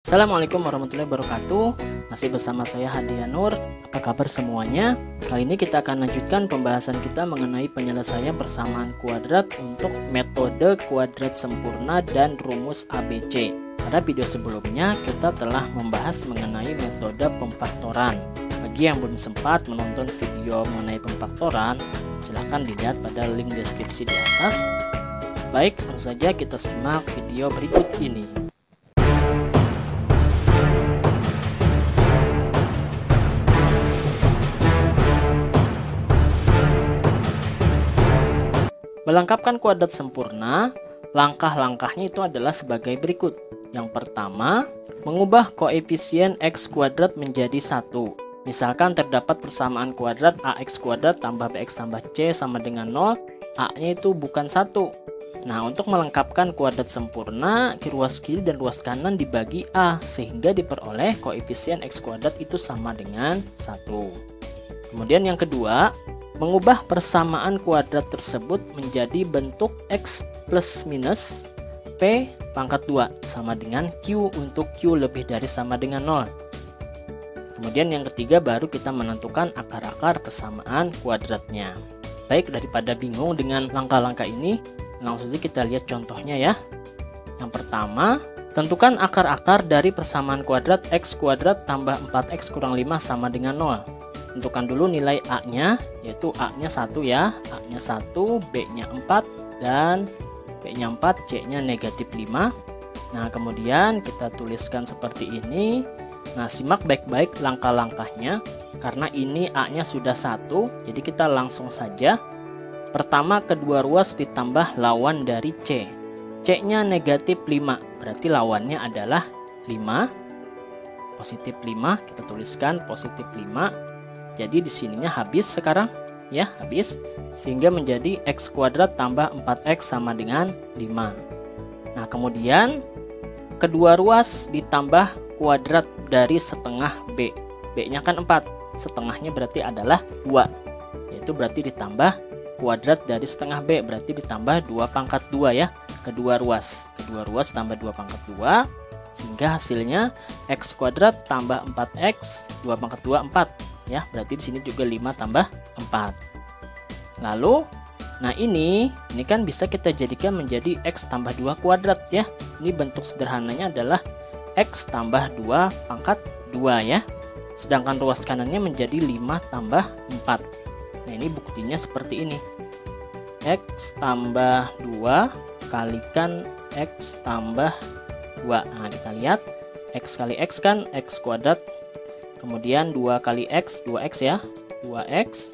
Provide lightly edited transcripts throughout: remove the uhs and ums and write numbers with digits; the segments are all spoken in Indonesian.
Assalamualaikum warahmatullahi wabarakatuh. Masih bersama saya Hadiah Nur. Apa kabar semuanya? Kali ini kita akan lanjutkan pembahasan kita mengenai penyelesaian persamaan kuadrat untuk metode kuadrat sempurna dan rumus ABC. Pada video sebelumnya kita telah membahas mengenai metode pemfaktoran. Bagi yang belum sempat menonton video mengenai pemfaktoran, silahkan dilihat pada link deskripsi di atas. Baik, langsung saja kita simak video berikut ini. Melengkapkan kuadrat sempurna, langkah-langkahnya itu adalah sebagai berikut. Yang pertama, mengubah koefisien x kuadrat menjadi 1. Misalkan terdapat persamaan kuadrat ax kuadrat tambah bx tambah c sama dengan 0, a-nya itu bukan 1. Nah, untuk melengkapkan kuadrat sempurna, ruas kiri dan ruas kanan dibagi a, sehingga diperoleh koefisien x kuadrat itu sama dengan 1. Kemudian yang kedua, mengubah persamaan kuadrat tersebut menjadi bentuk x plus minus p pangkat 2 sama dengan q untuk q lebih dari sama dengan 0. Kemudian yang ketiga baru kita menentukan akar-akar persamaan kuadratnya. Baik, daripada bingung dengan langkah-langkah ini, langsung saja kita lihat contohnya ya. Yang pertama, tentukan akar-akar dari persamaan kuadrat x kuadrat tambah 4x kurang 5 sama dengan 0. Tentukan dulu nilai a-nya, yaitu a-nya 1 ya, a-nya 1, b-nya 4, dan b-nya 4, c-nya negatif 5. Nah, kemudian kita tuliskan seperti ini. Nah, simak baik-baik langkah-langkahnya, karena ini a-nya sudah 1, jadi kita langsung saja. Pertama, kedua ruas ditambah lawan dari c. C-nya negatif 5, berarti lawannya adalah 5. Positif 5, kita tuliskan positif 5. Jadi di sininya habis sekarang ya, habis, sehingga menjadi x kuadrat tambah 4x sama dengan 5. Nah, kemudian kedua ruas ditambah kuadrat dari setengah b. B-nya kan 4, setengahnya berarti adalah 2. Yaitu berarti ditambah kuadrat dari setengah b, berarti ditambah 2 pangkat 2 ya. Kedua ruas tambah 2 pangkat 2, sehingga hasilnya x kuadrat tambah 4x 2 pangkat 2 4. Ya, berarti di sini juga 5 tambah 4. Lalu, nah ini kan bisa kita jadikan menjadi x tambah 2 kuadrat ya. Ini bentuk sederhananya adalah x tambah 2 pangkat 2 ya. Sedangkan ruas kanannya menjadi 5 tambah 4. Nah, ini buktinya seperti ini. X tambah 2 kalikan x tambah 2. Nah, kita lihat x kali x kan x kuadrat. Kemudian 2 kali x, 2x ya, 2x.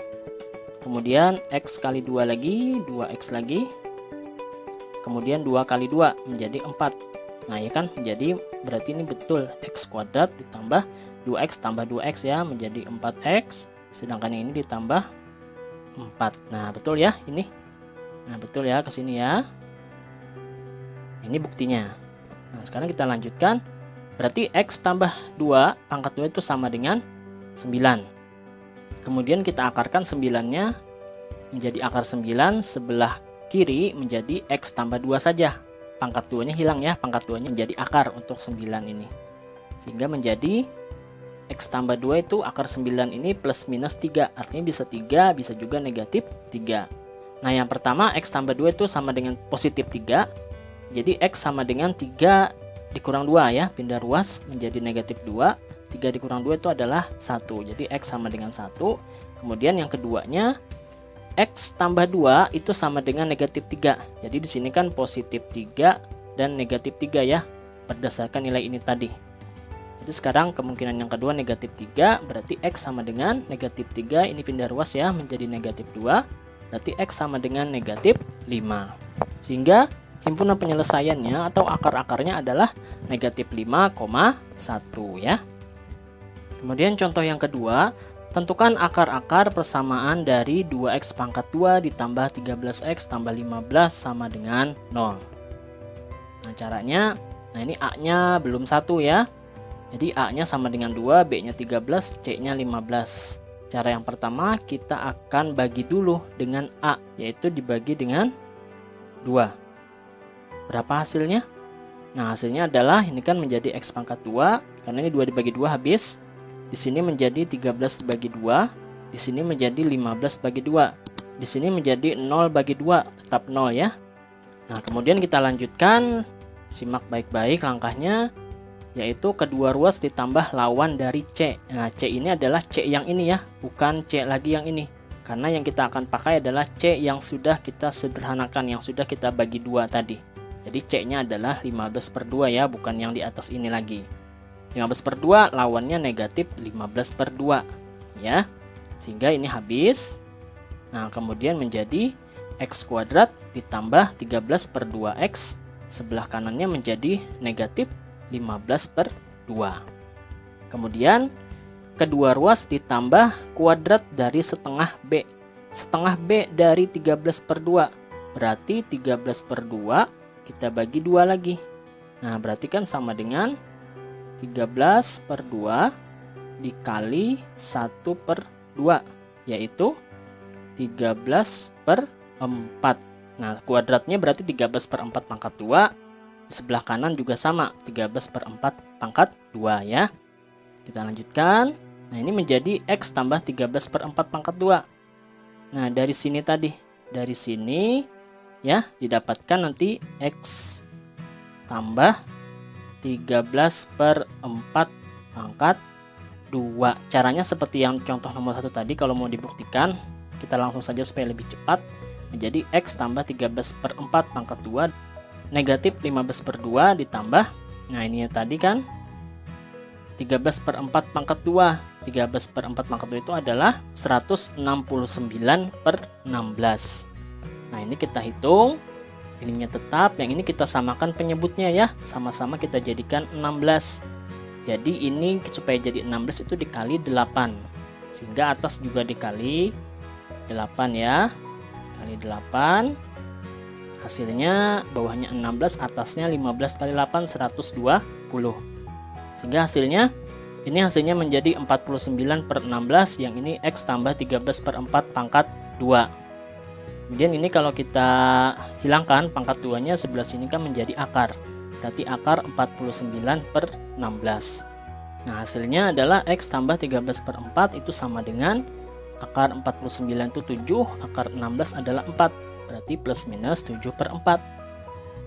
Kemudian x kali 2 lagi, 2x lagi. Kemudian 2 kali 2 menjadi 4. Nah, ya kan, menjadi berarti ini betul x kuadrat ditambah 2x tambah 2x ya, menjadi 4x. Sedangkan yang ini ditambah 4. Nah, betul ya ini. Nah, betul ya ke sini ya. Ini buktinya. Nah, sekarang kita lanjutkan. Berarti x tambah 2 pangkat 2 itu sama dengan 9. Kemudian kita akarkan 9-nya menjadi akar 9, sebelah kiri menjadi x tambah 2 saja. Pangkat 2-nya hilang ya, pangkat 2-nya menjadi akar untuk 9 ini. Sehingga menjadi x tambah 2 itu akar 9 ini plus minus 3. Artinya bisa 3, bisa juga negatif 3. Nah, yang pertama x tambah 2 itu sama dengan positif 3. Jadi x sama dengan 3 dikurang 2 ya, pindah ruas menjadi negatif 2. 3 dikurang 2 itu adalah 1. Jadi x sama dengan 1. Kemudian yang keduanya x tambah 2 itu sama dengan negatif 3. Jadi di sini kan positif 3 dan negatif 3 ya, berdasarkan nilai ini tadi. Jadi sekarang kemungkinan yang kedua negatif 3, berarti x sama dengan negatif 3. Ini pindah ruas ya menjadi negatif 2. Berarti x sama dengan negatif 5. Sehingga himpunan penyelesaiannya atau akar-akarnya adalah negatif 5,1 ya. Kemudian contoh yang kedua, tentukan akar-akar persamaan dari 2x pangkat 2 ditambah 13x tambah 15 sama dengan 0. Nah, caranya, nah ini a-nya belum 1 ya. Jadi a-nya sama dengan 2, b-nya 13, c-nya 15. Cara yang pertama kita akan bagi dulu dengan a, yaitu dibagi dengan 2. Berapa hasilnya? Nah, hasilnya adalah ini kan menjadi X pangkat 2, karena ini 2 dibagi 2 habis. Di sini menjadi 13 dibagi 2, di sini menjadi 15 bagi 2. Di sini menjadi 0 bagi 2, tetap 0 ya. Nah, kemudian kita lanjutkan, simak baik-baik langkahnya, yaitu kedua ruas ditambah lawan dari C. Nah, C ini adalah C yang ini ya, bukan C lagi yang ini. Karena yang kita akan pakai adalah C yang sudah kita sederhanakan, yang sudah kita bagi 2 tadi. Jadi C-nya adalah 15/2 ya, bukan yang di atas ini lagi. 15/2 lawannya negatif 15/2 ya. Sehingga ini habis. Nah, kemudian menjadi X kuadrat ditambah 13/2X. Sebelah kanannya menjadi negatif 15/2. Kemudian kedua ruas ditambah kuadrat dari setengah B. Setengah B dari 13/2. Berarti 13/2 kita bagi 2 lagi. Nah, berarti kan sama dengan 13/2 dikali 1/2, yaitu 13/4. Nah, kuadratnya berarti 13/4 pangkat 2. Di sebelah kanan juga sama, 13/4 pangkat 2 ya. Kita lanjutkan. Nah, ini menjadi X tambah 13/4 pangkat 2. Nah, dari sini tadi, dari sini ya, didapatkan nanti X tambah 13/4 pangkat 2. Caranya seperti yang contoh nomor 1 tadi. Kalau mau dibuktikan, kita langsung saja supaya lebih cepat. Menjadi X tambah 13/4 pangkat 2 negatif 15/2 ditambah, nah ini tadi kan 13/4 pangkat 2. 13/4 pangkat 2 itu adalah 169/16. Nah, ini kita hitung, ininya tetap, yang ini kita samakan penyebutnya ya, sama-sama kita jadikan 16. Jadi ini supaya jadi 16 itu dikali 8, sehingga atas juga dikali 8 ya, kali 8. Hasilnya bawahnya 16, atasnya 15 kali 8, 120. Sehingga hasilnya, ini hasilnya menjadi 49/16, yang ini X tambah 13/4 pangkat 2. Kemudian ini kalau kita hilangkan pangkat 2-nya, sebelah sini kan menjadi akar. Berarti akar 49/16. Nah, hasilnya adalah X tambah 13/4 itu sama dengan akar 49 itu 7, akar 16 adalah 4. Berarti plus minus 7/4.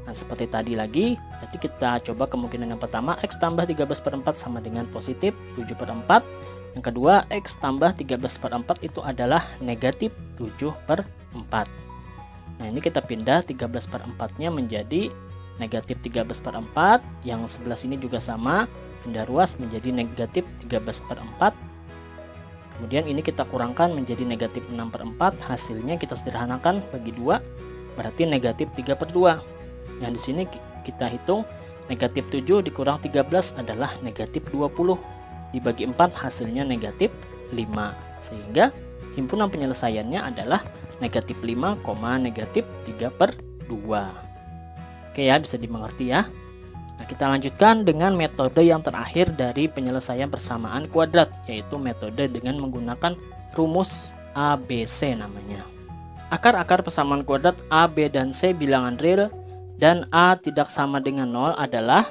Nah, seperti tadi lagi, berarti kita coba kemungkinan yang pertama, X tambah 13/4 sama dengan positif 7/4. Yang kedua, X tambah 13/4 itu adalah negatif 7/4. Nah, ini kita pindah 13/4-nya menjadi negatif 13/4. Yang sebelah sini juga sama, pindah ruas menjadi negatif 13/4. Kemudian ini kita kurangkan menjadi negatif 6/4. Hasilnya kita sederhanakan bagi 2, berarti negatif 3/2. Yang di sini kita hitung negatif 7 dikurang 13 adalah negatif 20. Dibagi 4 hasilnya negatif 5. Sehingga himpunan penyelesaiannya adalah negatif 5, negatif 3/2. Oke ya, bisa dimengerti ya. Nah, kita lanjutkan dengan metode yang terakhir dari penyelesaian persamaan kuadrat, yaitu metode dengan menggunakan rumus ABC namanya. Akar-akar persamaan kuadrat A, B, dan C bilangan real dan A tidak sama dengan 0 adalah,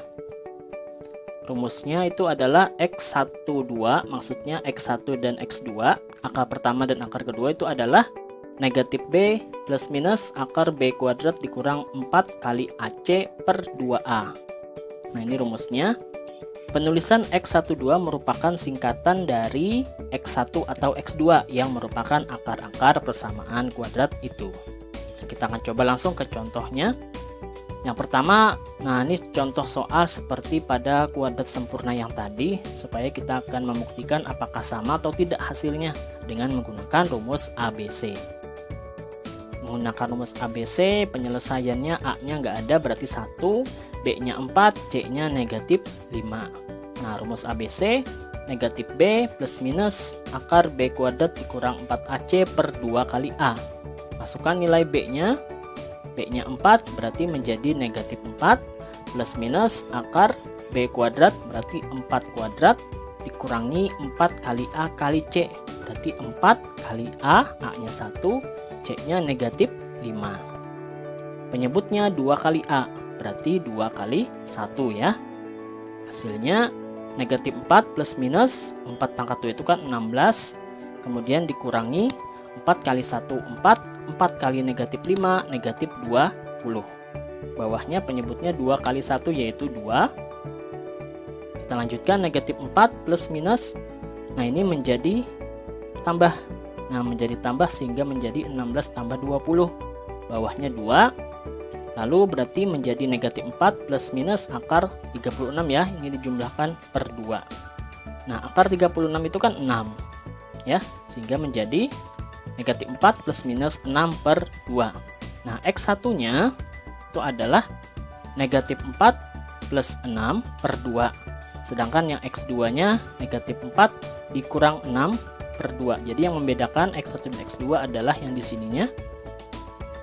rumusnya itu adalah X12, maksudnya X1 dan X2. Akar pertama dan akar kedua itu adalah negatif B plus minus akar B kuadrat dikurang 4 kali AC per 2A. Nah, ini rumusnya. Penulisan X12 merupakan singkatan dari X1 atau X2 yang merupakan akar-akar persamaan kuadrat itu. Nah, kita akan coba langsung ke contohnya. Yang pertama, nah ini contoh soal seperti pada kuadrat sempurna yang tadi, supaya kita akan membuktikan apakah sama atau tidak hasilnya dengan menggunakan rumus ABC. Menggunakan rumus ABC, penyelesaiannya A-nya nggak ada, berarti 1, B-nya 4, C-nya negatif 5. Nah, rumus ABC, negatif B plus minus akar B kuadrat dikurang 4AC per 2 kali A. Masukkan nilai B-nya 4 berarti menjadi negatif 4, plus minus akar B kuadrat berarti 4 kuadrat dikurangi 4 kali A kali C, berarti 4 kali A, A-nya 1, C-nya negatif 5. Penyebutnya 2 kali A. berarti 2 kali 1 ya. Hasilnya negatif 4 plus minus 4 pangkat 2 itu kan 16. Kemudian dikurangi 4 kali 1 4, 4 kali negatif 5 negatif 20. Bawahnya penyebutnya 2 kali 1 yaitu 2. Kita lanjutkan negatif 4 plus minus. Nah ini menjadi tambah. Nah menjadi tambah sehingga menjadi 16 tambah 20. Bawahnya 2. Lalu berarti menjadi negatif 4 plus minus akar 36 ya. Ini dijumlahkan per 2. Nah akar 36 itu kan 6 ya. Sehingga menjadi negatif 4 plus minus 6 per 2. Nah X1 nya itu adalah negatif 4 plus 6 per 2. Sedangkan yang X2 nya negatif 4 dikurang 6 per 2. Jadi yang membedakan X1 dan X2 adalah yang di sininya.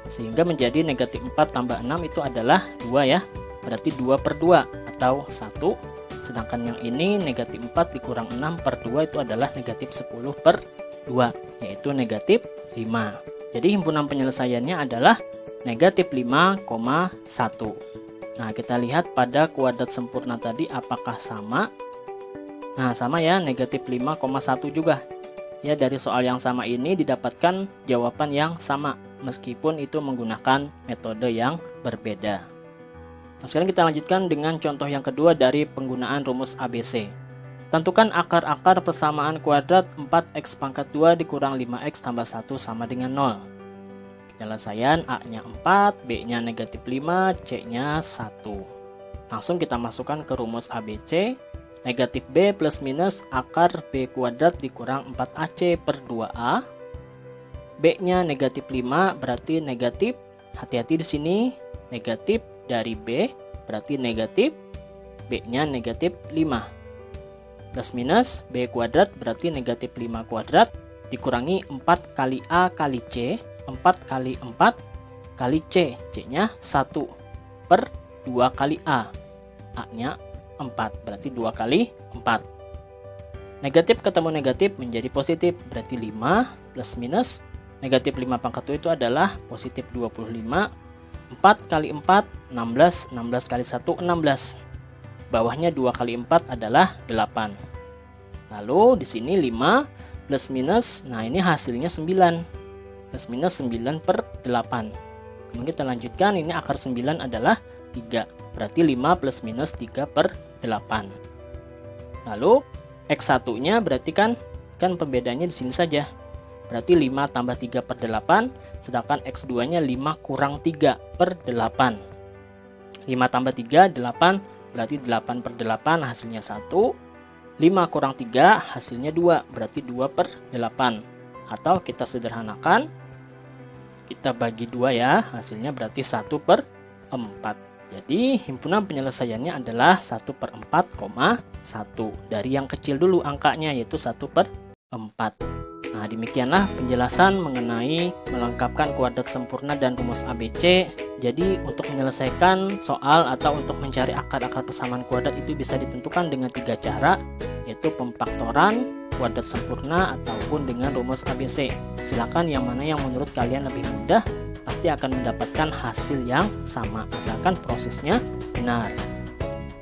Sehingga menjadi negatif 4 tambah 6 itu adalah 2 ya. Berarti 2 per 2 atau 1. Sedangkan yang ini negatif 4 dikurang 6 per 2 itu adalah negatif 10 per 2. Yaitu negatif 5. Jadi himpunan penyelesaiannya adalah negatif 5,1. Nah kita lihat pada kuadrat sempurna tadi apakah sama. Nah sama ya, negatif 5,1 juga. Ya dari soal yang sama ini didapatkan jawaban yang sama meskipun itu menggunakan metode yang berbeda. Nah, sekarang kita lanjutkan dengan contoh yang kedua dari penggunaan rumus ABC. Tentukan akar-akar persamaan kuadrat 4x pangkat 2 dikurang 5x tambah 1 sama dengan 0. Penyelesaian A-nya 4, B-nya negatif 5, C-nya 1. Langsung kita masukkan ke rumus ABC. Negatif B plus minus akar B kuadrat dikurang 4AC per 2A. B-nya negatif 5 berarti negatif. Hati-hati di sini. Negatif dari B berarti negatif. B-nya negatif 5. Plus minus B kuadrat berarti negatif 5 kuadrat. Dikurangi 4 kali A kali C. 4 kali 4 kali C. C-nya 1 per 2 kali A. A-nya 4. Berarti 2 kali 4. Negatif ketemu negatif menjadi positif. Berarti 5 plus minus. Negatif 5 pangkat 2 itu adalah positif 25. 4 kali 4, 16. 16 kali 1, 16. Bawahnya 2 kali 4 adalah 8. Lalu di sini 5 plus minus. Nah ini hasilnya 9. Plus minus 9 per 8. Kemudian kita lanjutkan, ini akar 9 adalah 3. Berarti 5 plus minus 3 per 8. Lalu X1 nya berarti kan pembedanya di sini saja. Berarti 5 tambah 3 per 8. Sedangkan X2 nya 5 kurang 3 per 8. 5 tambah 3, 8. Berarti 8 per 8 hasilnya 1. 5 kurang 3 hasilnya 2. Berarti 2 per 8. Atau kita sederhanakan, kita bagi 2 ya, hasilnya berarti 1 per 4. Jadi himpunan penyelesaiannya adalah 1 per 4,1. Dari yang kecil dulu angkanya yaitu 1 per 4. Nah demikianlah penjelasan mengenai melengkapkan kuadrat sempurna dan rumus ABC. Jadi untuk menyelesaikan soal atau untuk mencari akar-akar persamaan kuadrat itu bisa ditentukan dengan 3 cara, yaitu pemfaktoran, kuadrat sempurna, ataupun dengan rumus ABC. Silakan yang mana yang menurut kalian lebih mudah, pasti akan mendapatkan hasil yang sama asalkan prosesnya benar.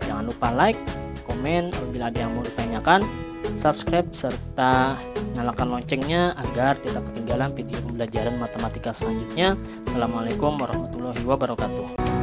Jangan lupa like, komen apabila ada yang mau ditanyakan, subscribe serta nyalakan loncengnya agar tidak ketinggalan video pembelajaran matematika selanjutnya. Assalamualaikum warahmatullahi wabarakatuh.